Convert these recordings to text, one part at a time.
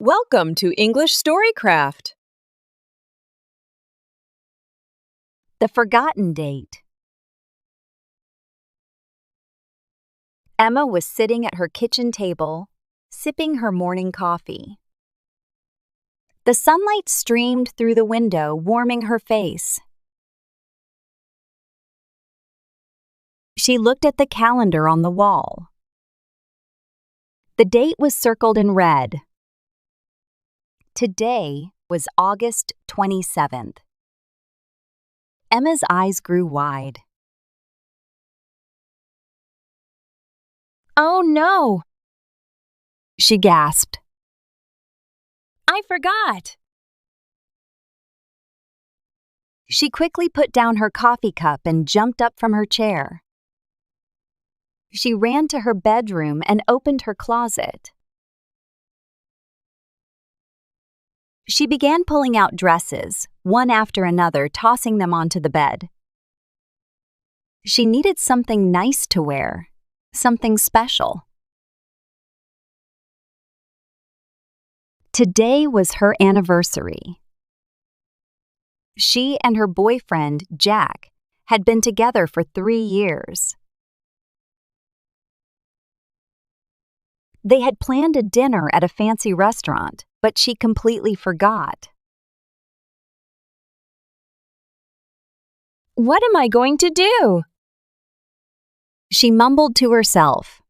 Welcome to English Storycraft. The Forgotten Date. Emma was sitting at her kitchen table, sipping her morning coffee. The sunlight streamed through the window, warming her face. She looked at the calendar on the wall. The date was circled in red. Today was August 27th. Emma's eyes grew wide. Oh no! She gasped. I forgot! She quickly put down her coffee cup and jumped up from her chair. She ran to her bedroom and opened her closet. She began pulling out dresses, one after another, tossing them onto the bed. She needed something nice to wear, something special. Today was her anniversary. She and her boyfriend, Jack, had been together for 3 years. They had planned a dinner at a fancy restaurant, but she completely forgot. What am I going to do? She mumbled to herself.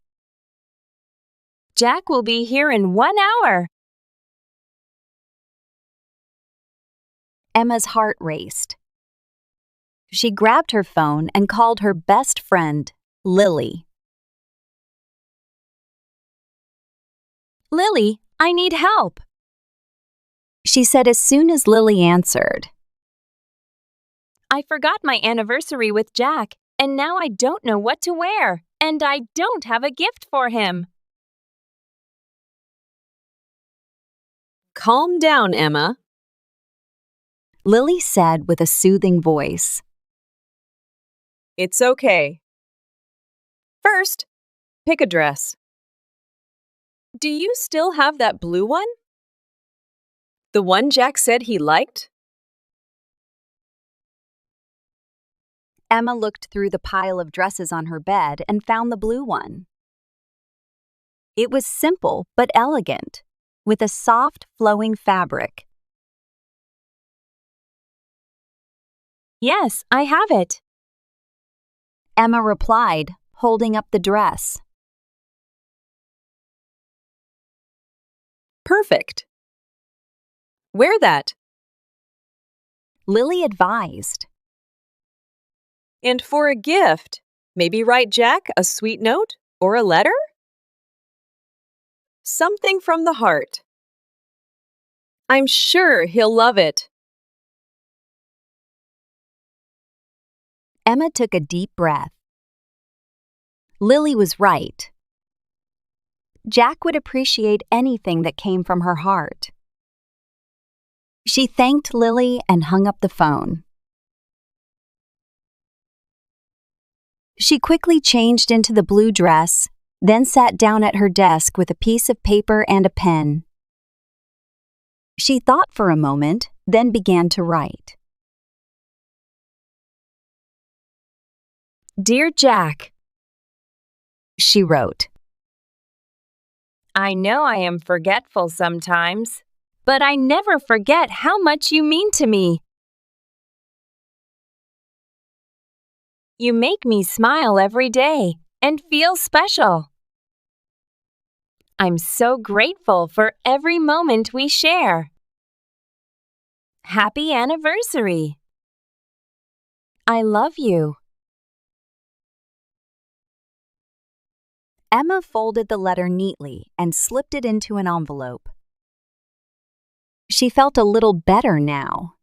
Jack will be here in 1 hour. Emma's heart raced. She grabbed her phone and called her best friend, Lily. Lily, I need help, she said as soon as Lily answered. I forgot my anniversary with Jack, and now I don't know what to wear, and I don't have a gift for him. Calm down, Emma, Lily said with a soothing voice. It's okay. First, pick a dress. Do you still have that blue one? The one Jack said he liked? Emma looked through the pile of dresses on her bed and found the blue one. It was simple but elegant, with a soft, flowing fabric. Yes, I have it, Emma replied, holding up the dress. Perfect. Wear that. Lily advised. And for a gift, maybe write Jack a sweet note or a letter? Something from the heart. I'm sure he'll love it. Emma took a deep breath. Lily was right. Jack would appreciate anything that came from her heart. She thanked Lily and hung up the phone. She quickly changed into the blue dress, then sat down at her desk with a piece of paper and a pen. She thought for a moment, then began to write. Dear Jack, she wrote. I know I am forgetful sometimes, but I never forget how much you mean to me. You make me smile every day and feel special. I'm so grateful for every moment we share. Happy anniversary. I love you. Emma folded the letter neatly and slipped it into an envelope. She felt a little better now.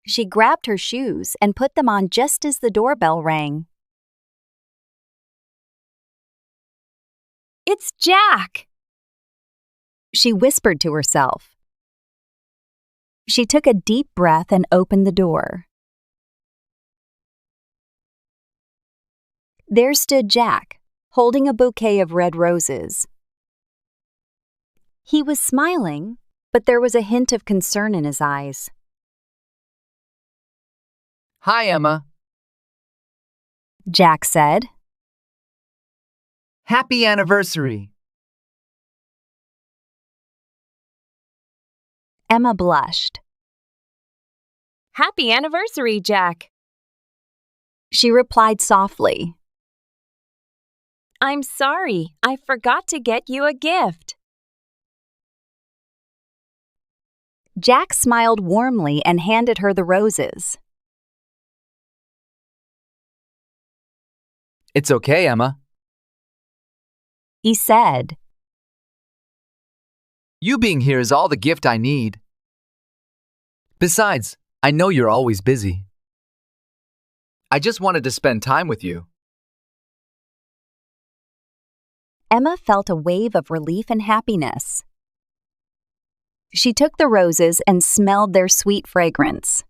She grabbed her shoes and put them on just as the doorbell rang. It's Jack, she whispered to herself. She took a deep breath and opened the door. There stood Jack, holding a bouquet of red roses. He was smiling, but there was a hint of concern in his eyes. Hi, Emma. Jack said. Happy anniversary. Emma blushed. Happy anniversary, Jack. She replied softly. I'm sorry, I forgot to get you a gift. Jack smiled warmly and handed her the roses. It's okay, Emma. He said. You being here is all the gift I need. Besides, I know you're always busy. I just wanted to spend time with you. Emma felt a wave of relief and happiness. She took the roses and smelled their sweet fragrance.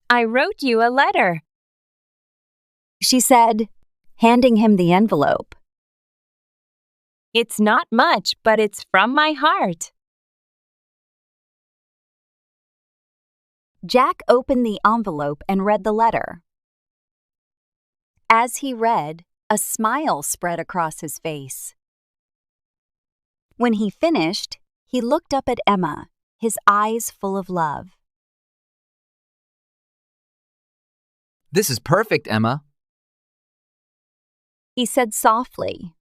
I wrote you a letter. She said, handing him the envelope. It's not much, but it's from my heart. Jack opened the envelope and read the letter. As he read, a smile spread across his face. When he finished, he looked up at Emma, his eyes full of love. This is perfect, Emma. He said softly.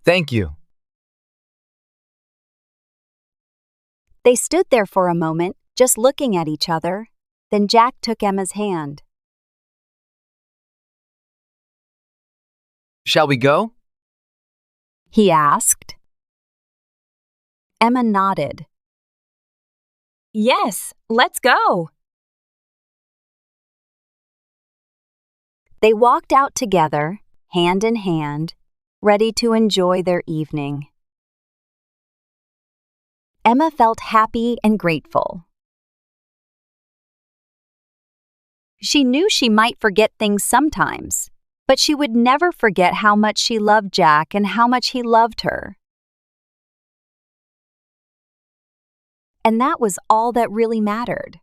Thank you. They stood there for a moment, just looking at each other. Then Jack took Emma's hand. Shall we go? He asked. Emma nodded. Yes, let's go. They walked out together, hand in hand, ready to enjoy their evening. Emma felt happy and grateful. She knew she might forget things sometimes, but she would never forget how much she loved Jack and how much he loved her. And that was all that really mattered.